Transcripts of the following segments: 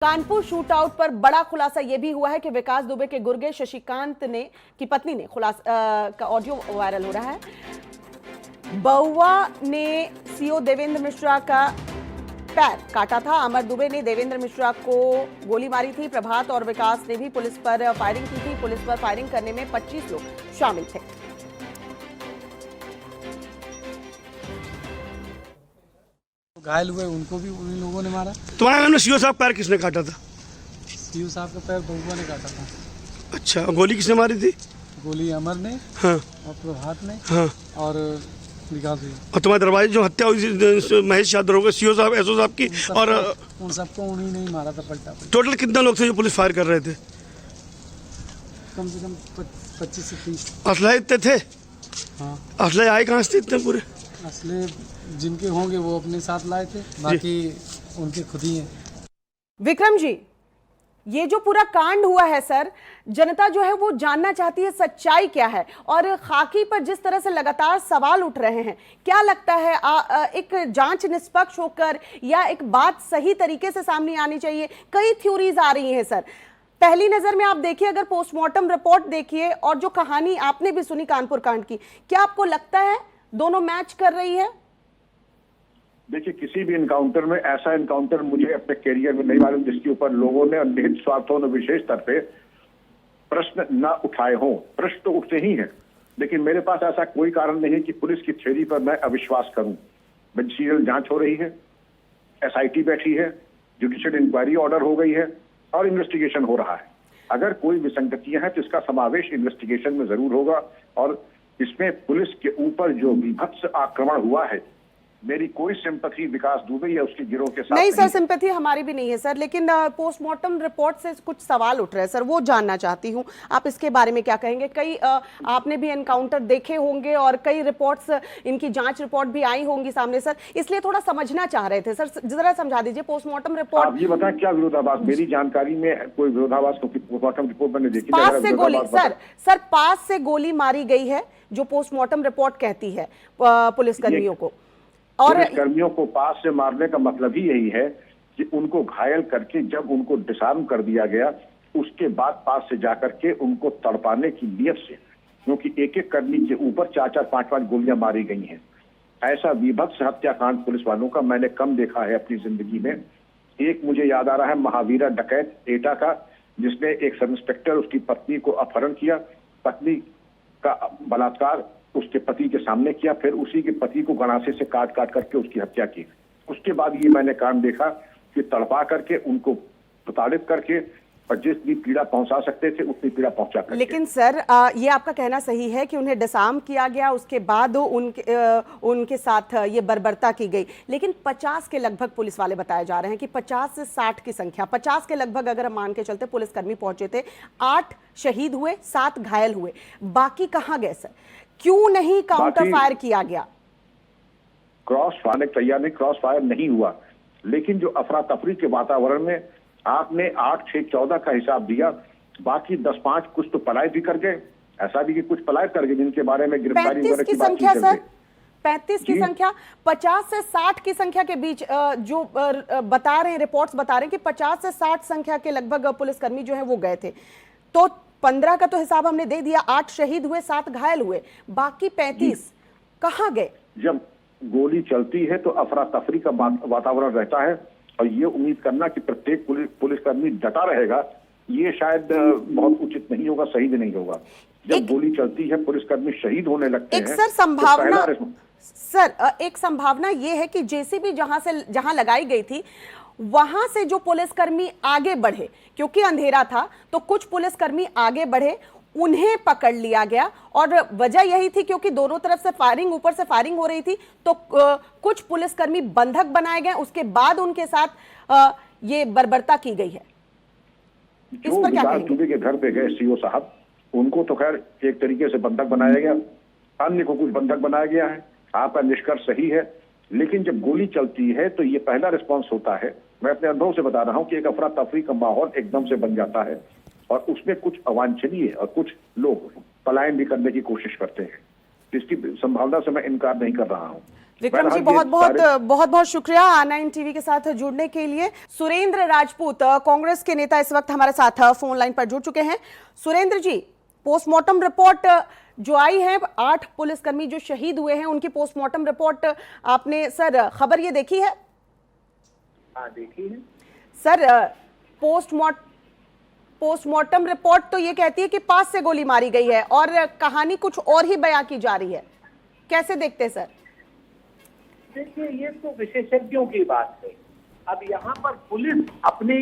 Kanpur shoot out पर बड़ा खुलासा यह भी हुआ है कि विकास दुबे के गुर्गे शशिकांत ने की पत्नी ने का ऑडियो वायरल हो रहा है। बउआ ने सीओ देवेंद्र मिश्रा का पैर काटा था। अमर दुबे ने देवेंद्र मिश्रा को गोली मारी थी। प्रभात और विकास ने भी पुलिस पर फायरिंग की थी। पुलिस पर फायरिंग करने में 25 लोग शामिल थे। घायल हुए उनको भी उन लोगों ने मारा। तुम्हारे नाम में सीओ साहब पैर किसने काटा था? सीओ साहब का पैर बउआ ने काटा था। अच्छा, गोली किसने मारी थी? गोली अमर ने, हाँ, और प्रभात ने, हाँ, और विकास भी। और तुम्हारे दरवाजे जो हत्या हुई थी महेश यादव हो गए, सीओ साहब, एसओ साहब की, और उन सबको उन्हीं ने ही मारा था पलटा। टोटल कितने लोग थे जो पुलिस फायर कर रहे थे? कम से कम 25 से 30। असला इतने थे? हाँ, असले आए कहाँ से इतने पूरे? असले जिनके होंगे वो अपने साथ लाए थे, बाकी उनके खुद ही हैं। विक्रम जी, ये जो पूरा कांड हुआ है सर, जनता जो है वो जानना चाहती है सच्चाई क्या है, और खाकी पर जिस तरह से लगातार सवाल उठ रहे हैं, क्या लगता है एक जांच निष्पक्ष होकर या एक बात सही तरीके से सामने आनी चाहिए? कई थ्योरीज आ रही हैं सर। पहली नजर में आप देखिए, अगर पोस्टमार्टम रिपोर्ट देखिए और जो कहानी आपने भी सुनी कानपुर कांड की, क्या आपको लगता है दोनों मैच कर रही है? देखिए, किसी भी इनकाउंटर में ऐसा इनकाउंटर मुझे अपने करियर में नहीं मालूम जिसके ऊपर लोगों ने निहित स्वार्थों ने विशेष तौर पे प्रश्न न उठाए हों। प्रश्न तो उठते ही हैं, लेकिन मेरे पास ऐसा कोई कारण नहीं है कि पुलिस की थ्योरी पर मैं अविश्वास करूं। सीरियल जांच हो रही है, एसआईटी बैठी है, जुडिशियल इंक्वायरी ऑर्डर हो गई है और इन्वेस्टिगेशन हो रहा है। अगर कोई विसंगतियां हैं तो इसका समावेश इन्वेस्टिगेशन में जरूर होगा, और इसमें पुलिस के ऊपर जो विभत्स आक्रमण हुआ है, मेरी कोई सिंपैथी विकास दुबे या उसके गिरोह के साथ नहीं सर, सिंपैथी हमारी भी नहीं है सर, लेकिन पोस्टमार्टम रिपोर्ट से कुछ सवाल उठ रहे हैं सर, वो जानना चाहती हूँ। आप इसके बारे में क्या कहेंगे? कई आपने भी एनकाउंटर देखे होंगे और कई रिपोर्ट्स, इनकी जांच रिपोर्ट भी आई होंगी सामने सर, इसलिए थोड़ा समझना चाह रहे थे सर, जरा समझा दीजिए पोस्टमार्टम रिपोर्ट। आप ये बताएं क्या विरोधाभास? मेरी जानकारी में कोई विरोधाभास, क्योंकि पोस्टमार्टम रिपोर्ट मैंने देखी। पास से गोली सर पास से गोली मारी गई है, जो पोस्टमार्टम रिपोर्ट कहती है पुलिसकर्मियों को। और कर्मियों को पास से मारने का मतलब ही यही है कि उनको घायल करके जब उनको डिसआर्म कर दिया गया, उसके बाद पास से जाकर के उनको तड़पाने की नियत से, क्योंकि एक एक कर्मी के ऊपर 4-4, 5-5 गोलियां मारी गई हैं। ऐसा विभत्स हत्याकांड पुलिस वालों का मैंने कम देखा है अपनी जिंदगी में। एक मुझे याद आ रहा है महावीरा डकैत एटा का, जिसने एक सब इंस्पेक्टर उसकी पत्नी को अपहरण किया, पत्नी का बलात्कार उसके पति के सामने किया, फिर उसी के पति को गणासे से काट काट करके उसकी हत्या की। उसके बाद ये मैंने कांड देखा कि तड़पा करके उनको प्रताड़ित करके और जितनी पीड़ा पहुंचा सकते थे उतनी पीड़ा पहुंचा करके। लेकिन सर ये आपका कहना सही है कि उन्हें डिसआर्म किया गया, उसके बाद उनके साथ ये बर्बरता की गई, लेकिन 50 के लगभग पुलिस वाले बताए जा रहे हैं कि 50 से 60 की संख्या, 50 के लगभग अगर हम मान के चलते पुलिसकर्मी पहुंचे थे, 8 शहीद हुए, 7 घायल हुए, बाकी कहाँ गए सर? क्यों नहीं काउंटर फायर किया गया? क्रॉस फायर तैयार नहीं, क्रॉस फायर नहीं हुआ, लेकिन जो अफरा तफरी के वातावरण में आपने 8, 6, 14 का हिसाब दिया, बाकी 10-5 कुछ तो पलायन भी कर गए। ऐसा भी कि कुछ पलायन कर गए जिनके बारे में गिरफ्तारी वगैरह की बात संख्या सर, 35 की संख्या, 50 से 60 की संख्या के बीच जो बता रहे हैं, रिपोर्ट्स बता रहे हैं कि 50 से 60 संख्या के लगभग पुलिसकर्मी जो है वो गए थे। तो 15 का तो हिसाब हमने दे दिया, 8 शहीद हुए, 7 घायल हुए, बाकी 35 कहाँ गए? जब गोली चलती है तो अफरा तफरी का वातावरण रहता है, और ये उम्मीद करना कि प्रत्येक पुलिसकर्मी डटा रहेगा, ये शायद बहुत उचित नहीं होगा, सही भी नहीं होगा। जब गोली चलती है, पुलिसकर्मी शहीद होने लगते हैं। सर संभावना, सर एक संभावना ये है कि जेसीबी जहां लगाई गई थी, वहां से जो पुलिसकर्मी आगे बढ़े, क्योंकि अंधेरा था तो कुछ पुलिसकर्मी आगे बढ़े, उन्हें पकड़ लिया गया, और वजह यही थी क्योंकि दोनों तरफ से फायरिंग, ऊपर से फायरिंग हो रही थी, तो कुछ पुलिसकर्मी बंधक बनाए गए, उसके बाद उनके साथ ये बर्बरता की गई है। इस पर क्या कहेंगे? दुबे के घर पे गए सीओ साहब, उनको तो खैर एक तरीके से बंधक बनाया गया, अन्य को कुछ बंधक बनाया गया है। आपका निष्कर्ष सही है, लेकिन जब गोली चलती है तो ये पहला रिस्पॉन्स होता है। मैं अपने अनुभव से बता रहा हूं कि एक अफरा तफरी का माहौल एकदम से बन जाता है, और उसमें कुछ अवांछनीय और कुछ लोग पलायन भी करने की कोशिश करते हैं। इसकी संभावना से मैं इनकार नहीं कर रहा हूं। विक्रम जी, बहुत बहुत शुक्रिया R9 टीवी के साथ जुड़ने के लिए। सुरेंद्र राजपूत, कांग्रेस के नेता, इस वक्त हमारे साथ फोन लाइन पर जुड़ चुके हैं। सुरेंद्र जी, पोस्टमार्टम रिपोर्ट जो आई है, 8 पुलिसकर्मी जो शहीद हुए हैं उनकी पोस्टमार्टम रिपोर्ट आपने सर खबर ये देखी है? हाँ, देखी है सर। पोस्टमार्टम रिपोर्ट तो ये कहती है कि 5 से गोली मारी गई है और कहानी कुछ और ही बयां की जा रही है, कैसे देखते हैं सर? देखिए, ये तो विशेषज्ञों की बात है। अब यहाँ पर पुलिस अपनी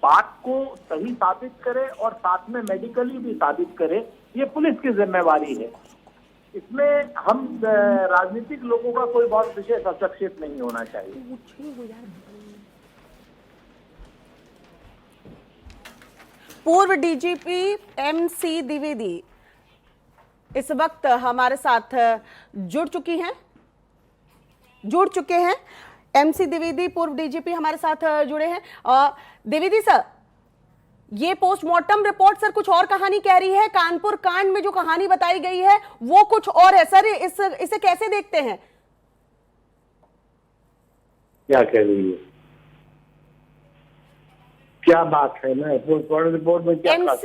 बात को सही साबित करे और साथ में मेडिकली भी साबित करे, ये पुलिस की जिम्मेवारी है। इसमें हम राजनीतिक लोगों का कोई बहुत विशेष हस्तक्षेप नहीं होना चाहिए। पूर्व डीजीपी MC द्विवेदी इस वक्त हमारे साथ जुड़ चुके हैं। MC द्विवेदी, पूर्व डीजीपी, हमारे साथ जुड़े हैं। द्विवेदी सर, ये पोस्टमार्टम रिपोर्ट सर कुछ और कहानी कह रही है। कानपुर कांड में जो कहानी बताई गई है वो कुछ और है सर, इसे कैसे देखते हैं? क्या कह रही है, क्या बात है ना रिपोर्ट में क्या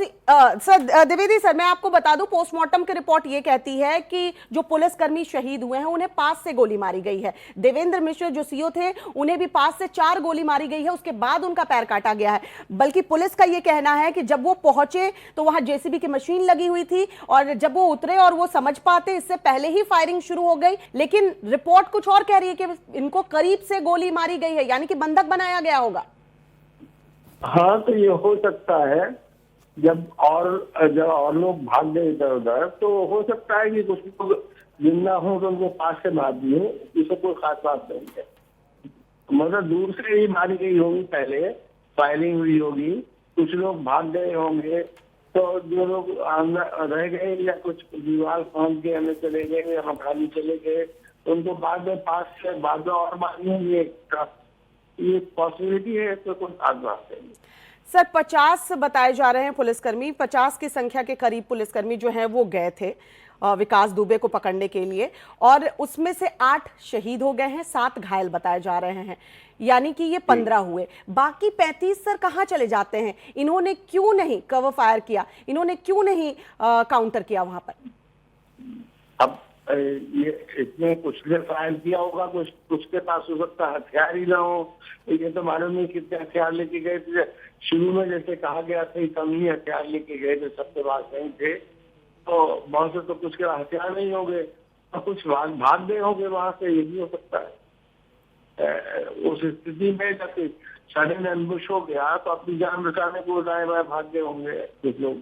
सर द्विवेदी सर, मैं आपको बता दूं, पोस्टमार्टम की रिपोर्ट ये कहती है कि जो पुलिसकर्मी शहीद हुए हैं उन्हें 5 से गोली मारी गई है। देवेंद्र मिश्र जो CO थे उन्हें भी 5 से 4 गोली मारी गई है, उसके बाद उनका पैर काटा गया है। बल्कि पुलिस का ये कहना है कि जब वो पहुंचे तो वहां JCB की मशीन लगी हुई थी और जब वो उतरे और वो समझ पाते इससे पहले ही फायरिंग शुरू हो गई। लेकिन रिपोर्ट कुछ और कह रही है कि इनको करीब से गोली मारी गई है, यानी कि बंधक बनाया गया होगा। हाँ, तो ये हो सकता है। जब और लोग भाग गए इधर उधर, तो हो सकता है कि कुछ लोग जिंदा हो तो उनको पास से मार दिए, इससे कोई खास बात नहीं है। मतलब दूर से ही मारी गई होगी, पहले फायरिंग हुई होगी, कुछ लोग भाग गए होंगे, तो जो लोग रह गए या कुछ दीवार फांद के हमें चले गए या मकानी चले गए, तो उनको बाद में पास से बाद में और मारी होंगी। ये पॉसिबिलिटी है, तो कोई खास बात नहीं। सर 50 बताए जा रहे हैं पुलिसकर्मी, 50 की संख्या के करीब पुलिसकर्मी जो हैं वो गए थे विकास दुबे को पकड़ने के लिए, और उसमें से 8 शहीद हो गए हैं, 7 घायल बताए जा रहे हैं, यानी कि ये 15 हुए। बाकी 35 सर कहाँ चले जाते हैं? इन्होंने क्यों नहीं कवर फायर किया, इन्होंने क्यों नहीं काउंटर किया वहां पर? अब ये इसमें कुछ ने फायर किया होगा, कुछ के पास हो सकता है हथियार ही ना हो। ये तो मालूम नहीं कितने हथियार लेके गए थे। शुरू में जैसे कहा गया था कम ही हथियार लेके गए थे, सबके पास नहीं थे, तो बहुत से तो कुछ के हथियार नहीं होंगे और कुछ भाग गए होंगे वहां से, ये भी हो सकता है। उस स्थिति में जब सडन एम्बुश हो गया तो अपनी जान बचाने को दाएं बाएं भाग गए होंगे कुछ लोग।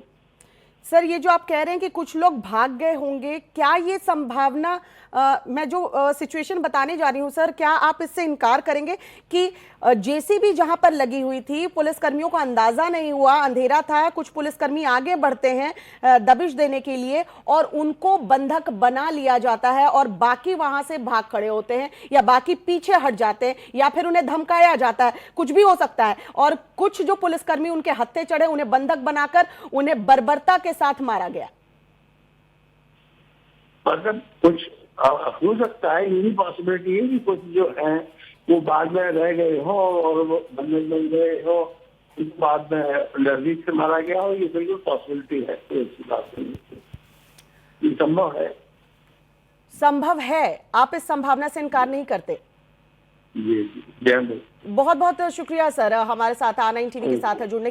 सर ये जो आप कह रहे हैं कि कुछ लोग भाग गए होंगे, क्या ये संभावना, मैं जो सिचुएशन बताने जा रही हूं सर, क्या आप इससे इनकार करेंगे कि JCB जहां पर लगी हुई थी, पुलिसकर्मियों को अंदाजा नहीं हुआ, अंधेरा था, कुछ पुलिसकर्मी आगे बढ़ते हैं दबिश देने के लिए और उनको बंधक बना लिया जाता है और बाकी वहां से भाग खड़े होते हैं या बाकी पीछे हट जाते हैं या फिर उन्हें धमकाया जाता है, कुछ भी हो सकता है, और कुछ जो पुलिसकर्मी उनके हत्थे चढ़े उन्हें बंधक बनाकर उन्हें बर्बरता के साथ मारा गया? मतलब कुछ हो सकता है, यही पॉसिबिलिटी है कि कुछ जो है वो बाद में रह गए हो और वो बंधक बन गए हो, बाद में नजदीक से मारा गया हो, ये बिल्कुल पॉसिबिलिटी है। तो ऐसी बात नहीं, ये संभव है। आप इस संभावना से इनकार नहीं करते? जी, बहुत बहुत शुक्रिया सर हमारे साथ R9 टीवी के साथ जुड़ने